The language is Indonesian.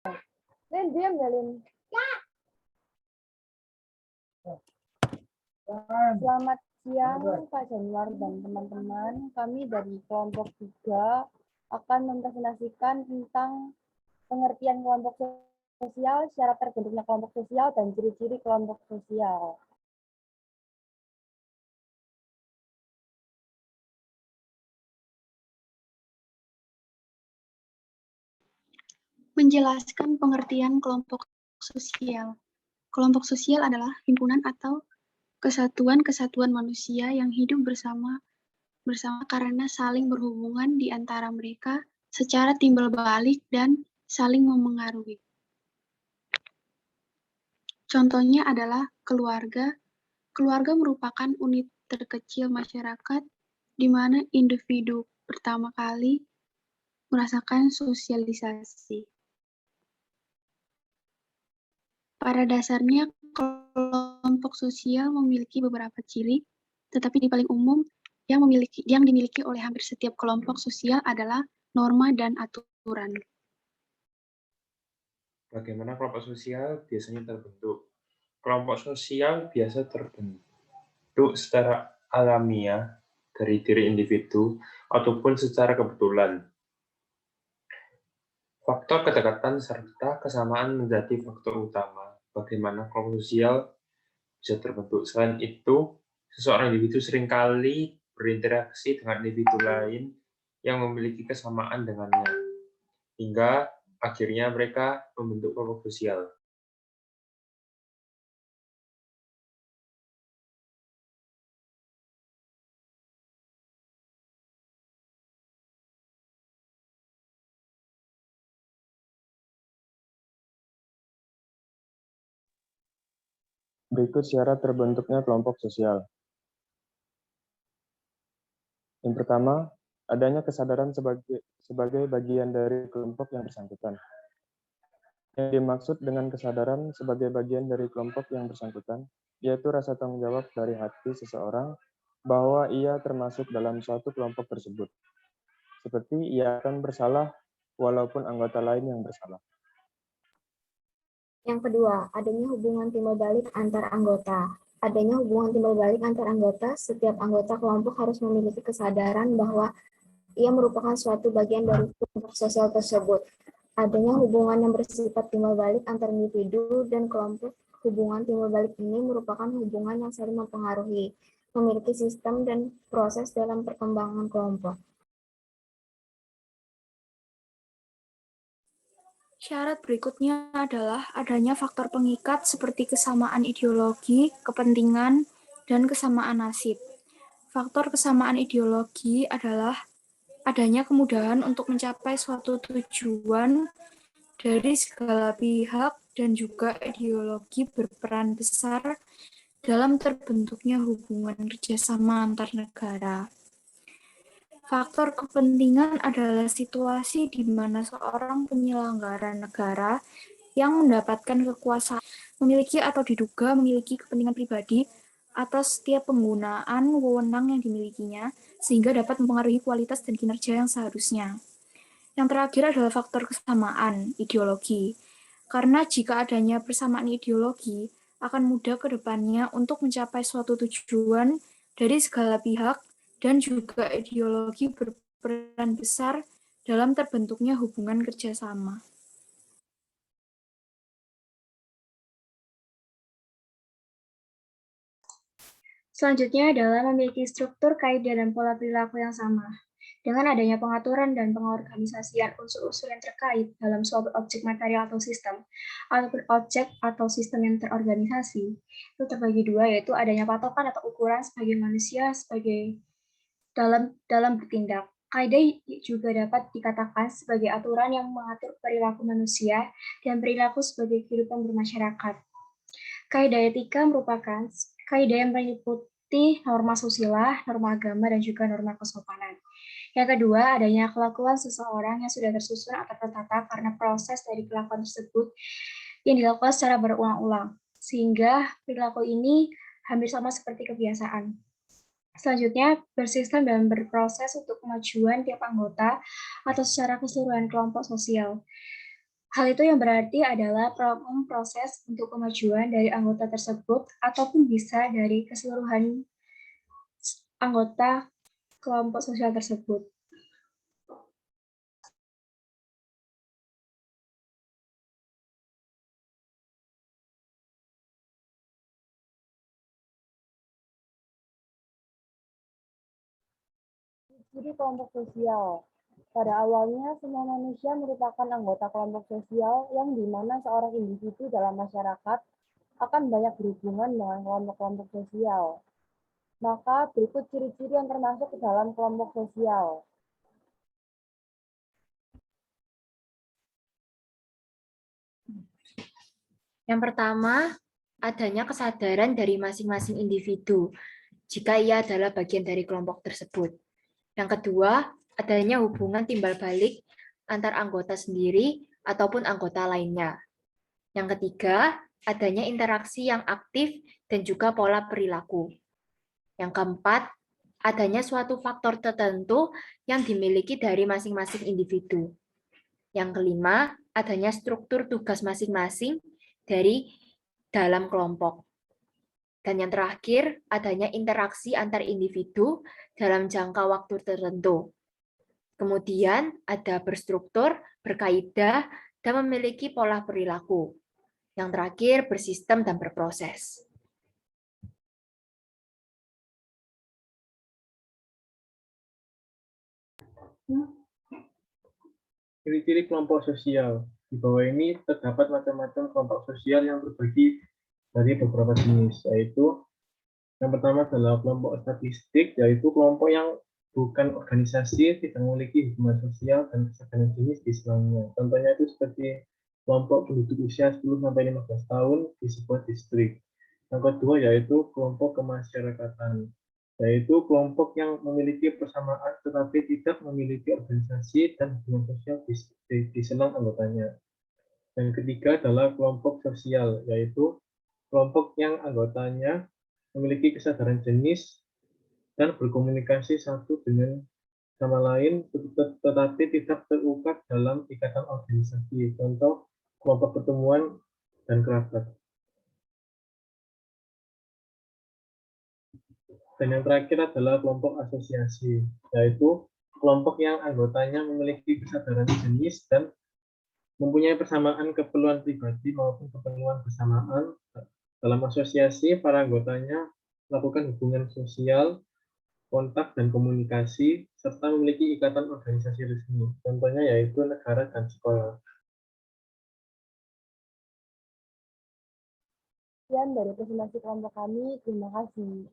Lin, diam ya, Lin. Selamat siang, Pak Januar dan teman-teman. Kami dari kelompok 3 akan mempresentasikan tentang pengertian kelompok sosial, syarat terbentuknya kelompok sosial, dan ciri-ciri kelompok sosial. Menjelaskan pengertian kelompok sosial. Kelompok sosial adalah himpunan atau kesatuan-kesatuan manusia yang hidup bersama karena saling berhubungan di antara mereka secara timbal balik dan saling memengaruhi. Contohnya adalah keluarga. Keluarga merupakan unit terkecil masyarakat di mana individu pertama kali merasakan sosialisasi. Pada dasarnya, kelompok sosial memiliki beberapa ciri, tetapi di paling umum yang dimiliki oleh hampir setiap kelompok sosial adalah norma dan aturan. Bagaimana kelompok sosial biasanya terbentuk? Kelompok sosial biasa terbentuk secara alamiah dari diri individu ataupun secara kebetulan. Faktor kedekatan serta kesamaan menjadi faktor utama bagaimana kelompok sosial bisa terbentuk. Selain itu, seseorang individu seringkali berinteraksi dengan individu lain yang memiliki kesamaan dengannya, hingga akhirnya mereka membentuk kelompok sosial. Berikut syarat terbentuknya kelompok sosial. Yang pertama, adanya kesadaran sebagai bagian dari kelompok yang bersangkutan. Yang dimaksud dengan kesadaran sebagai bagian dari kelompok yang bersangkutan, yaitu rasa tanggung jawab dari hati seseorang bahwa ia termasuk dalam suatu kelompok tersebut. Seperti ia akan bersalah walaupun anggota lain yang bersalah. Yang kedua, adanya hubungan timbal balik antar anggota. Adanya hubungan timbal balik antar anggota, setiap anggota kelompok harus memiliki kesadaran bahwa ia merupakan suatu bagian dari kelompok sosial tersebut. Adanya hubungan yang bersifat timbal balik antar individu dan kelompok. Hubungan timbal balik ini merupakan hubungan yang saling mempengaruhi, memiliki sistem dan proses dalam perkembangan kelompok. Syarat berikutnya adalah adanya faktor pengikat seperti kesamaan ideologi, kepentingan, dan kesamaan nasib. Faktor kesamaan ideologi adalah adanya kemudahan untuk mencapai suatu tujuan dari segala pihak dan juga ideologi berperan besar dalam terbentuknya hubungan kerjasama antar negara. Faktor kepentingan adalah situasi di mana seorang penyelenggara negara yang mendapatkan kekuasaan memiliki atau diduga memiliki kepentingan pribadi atas setiap penggunaan wewenang yang dimilikinya, sehingga dapat mempengaruhi kualitas dan kinerja yang seharusnya. Yang terakhir adalah faktor kesamaan ideologi. Karena jika adanya persamaan ideologi, akan mudah ke depannya untuk mencapai suatu tujuan dari segala pihak dan juga ideologi berperan besar dalam terbentuknya hubungan kerjasama. Selanjutnya adalah memiliki struktur, kaidah, dan pola perilaku yang sama. Dengan adanya pengaturan dan pengorganisasian unsur-unsur yang terkait dalam suatu objek material atau sistem, ataupun objek atau sistem yang terorganisasi, itu terbagi dua, yaitu adanya patokan atau ukuran sebagai manusia sebagai dalam bertindak. Kaidah juga dapat dikatakan sebagai aturan yang mengatur perilaku manusia dan perilaku sebagai kehidupan bermasyarakat. Kaidah etika merupakan kaidah yang meliputi norma susila, norma agama, dan juga norma kesopanan. Yang kedua, adanya kelakuan seseorang yang sudah tersusun atau tertata karena proses dari kelakuan tersebut yang dilakukan secara berulang-ulang, sehingga perilaku ini hampir sama seperti kebiasaan. Selanjutnya, bersistem dan berproses untuk kemajuan tiap anggota atau secara keseluruhan kelompok sosial. Hal itu yang berarti adalah proses untuk kemajuan dari anggota tersebut ataupun bisa dari keseluruhan anggota kelompok sosial tersebut. Ciri kelompok sosial. Pada awalnya, semua manusia merupakan anggota kelompok sosial yang di mana seorang individu dalam masyarakat akan banyak berhubungan dengan kelompok-kelompok sosial. Maka berikut ciri-ciri yang termasuk ke dalam kelompok sosial. Yang pertama, adanya kesadaran dari masing-masing individu jika ia adalah bagian dari kelompok tersebut. Yang kedua, adanya hubungan timbal balik antar anggota sendiri ataupun anggota lainnya. Yang ketiga, adanya interaksi yang aktif dan juga pola perilaku. Yang keempat, adanya suatu faktor tertentu yang dimiliki dari masing-masing individu. Yang kelima, adanya struktur tugas masing-masing dari dalam kelompok. Dan yang terakhir, adanya interaksi antar individu dalam jangka waktu tertentu. Kemudian ada berstruktur, berkaidah, dan memiliki pola perilaku. Yang terakhir, bersistem dan berproses. Ciri-ciri kelompok sosial. Di bawah ini terdapat macam-macam kelompok sosial yang terbagi dari beberapa jenis, yaitu yang pertama adalah kelompok statistik, yaitu kelompok yang bukan organisasi, tidak memiliki hubungan sosial dan kesadaran jenis di Islamnya. Contohnya itu seperti kelompok penduduk usia 10-15 tahun di sebuah distrik. Yang kedua yaitu kelompok kemasyarakatan, yaitu kelompok yang memiliki persamaan tetapi tidak memiliki organisasi dan hubungan sosial di selang anggotanya. Dan ketiga adalah kelompok sosial, yaitu kelompok yang anggotanya memiliki kesadaran jenis dan berkomunikasi satu dengan sama lain tetapi tidak terukat dalam ikatan organisasi, contoh kelompok pertemuan dan kerabat. Dan yang terakhir adalah kelompok asosiasi, yaitu kelompok yang anggotanya memiliki kesadaran jenis dan mempunyai persamaan keperluan pribadi maupun keperluan bersamaan. Dalam asosiasi, para anggotanya melakukan hubungan sosial, kontak dan komunikasi, serta memiliki ikatan organisasi resmi. Contohnya yaitu negara dan sekolah. Sekian dari presentasi kelompok kami. Terima kasih.